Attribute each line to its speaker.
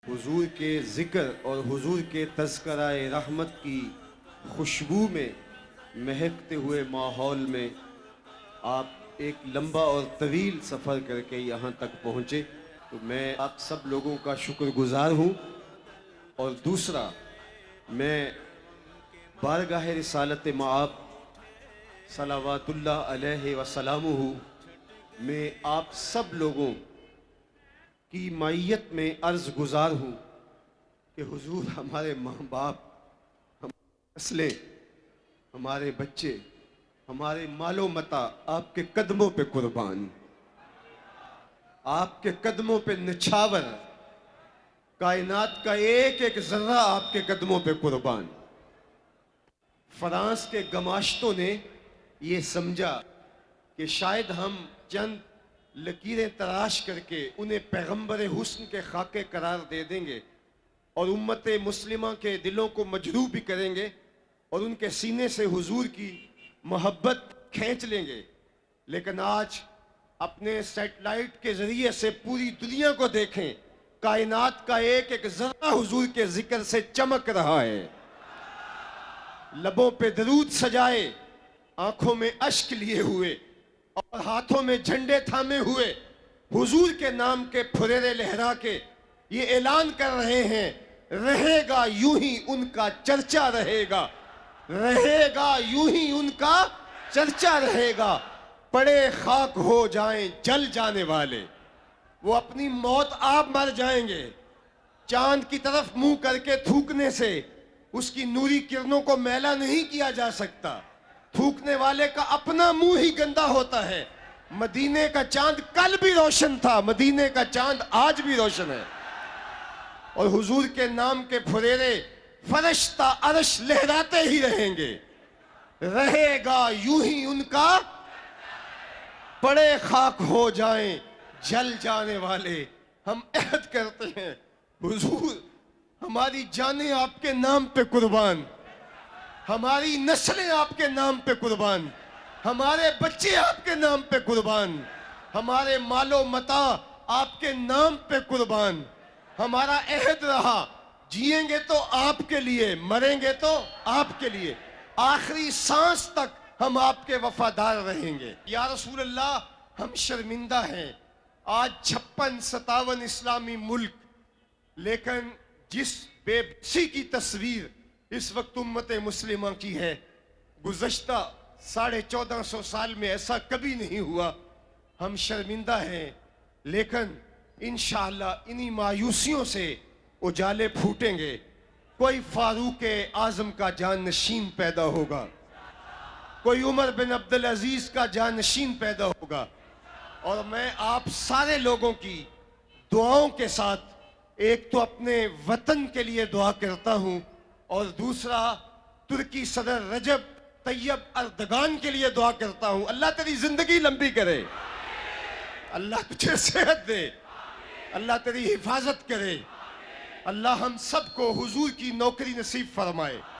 Speaker 1: हुजूर के ज़िक्र और हुजूर के तज़किराए रहमत की खुशबू में महकते हुए माहौल में आप एक लंबा और तवील सफ़र करके यहाँ तक पहुँचे, तो मैं आप सब लोगों का शुक्रगुज़ार हूँ। और दूसरा, मैं बारगाह रिसालत मआब सलावतुल्लाह अलैहि वसल्लमुहु में आप सब लोगों की मैयत में अर्ज़ गुज़ार हूँ कि हुजूर हमारे माँ बाप, हमारी नस्लें, हमारे बच्चे, हमारे मालो मता आपके कदमों पे कुर्बान, आपके कदमों पे निछावर, कायनात का एक एक जर्रा आपके कदमों पे कुर्बान। फ्रांस के गमाश्तों ने ये समझा कि शायद हम चंद लकीरें तराश करके उन्हें पैगंबर हुस्न के खाके करार दे देंगे और उम्मत मुस्लिमा के दिलों को मजरूह भी करेंगे और उनके सीने से हुजूर की मोहब्बत खींच लेंगे। लेकिन आज अपने सैटेलाइट के जरिए से पूरी दुनिया को देखें, कायनात का एक एक जर्रा हुजूर के जिक्र से चमक रहा है। लबों पे दरूद सजाए, आंखों में अश्क लिए हुए और हाथों में झंडे थामे हुए हुजूर के नाम के फुरेरे लहरा के ये ऐलान कर रहे हैं, रहेगा यूं ही उनका चर्चा रहेगा, रहेगा यूं ही उनका चर्चा रहेगा। पड़े खाक हो जाएं जल जाने वाले, वो अपनी मौत आप मर जाएंगे। चांद की तरफ मुंह करके थूकने से उसकी नूरी किरणों को मैला नहीं किया जा सकता। थूकने वाले का अपना मुंह ही गंदा होता है। मदीने का चांद कल भी रोशन था, मदीने का चांद आज भी रोशन है। और हुजूर के नाम के फुरेरे फरिश्ता अर्श लहराते ही रहेंगे, रहेगा यूं ही उनका, पड़े खाक हो जाएं जल जाने वाले। हम अहद करते हैं हुजूर हमारी जानें आपके नाम पे कुर्बान, हमारी नस्लें आपके नाम पे कुर्बान, हमारे बच्चे आपके नाम पे कुर्बान, हमारे मालो मता आपके नाम पे कुर्बान। हमारा अहद रहा, जिएंगे तो आपके लिए, मरेंगे तो आपके लिए, आखिरी सांस तक हम आपके वफादार रहेंगे। या रसूल अल्लाह, हम शर्मिंदा हैं आज 56-57 इस्लामी मुल्क, लेकिन जिस बेबसी की तस्वीर इस वक्त उम्मत मुस्लिमा की है, गुज़श्ता 1450 साल में ऐसा कभी नहीं हुआ। हम शर्मिंदा हैं, लेकिन इंशाअल्लाह इन्हीं मायूसियों से उजाले फूटेंगे। कोई फारूक आजम का जानशीन पैदा होगा, कोई उमर बिन अब्दुल अजीज का जानशीन पैदा होगा। और मैं आप सारे लोगों की दुआओं के साथ एक तो अपने वतन के लिए दुआ करता हूं और दूसरा तुर्की सदर रजब तैयब अर्दगान के लिए दुआ करता हूं। अल्लाह तेरी जिंदगी लंबी करे, अल्लाह तुझे सेहत दे, अल्लाह तेरी हिफाजत करे, अल्लाह हम सबको हुजूर की नौकरी नसीब फरमाए।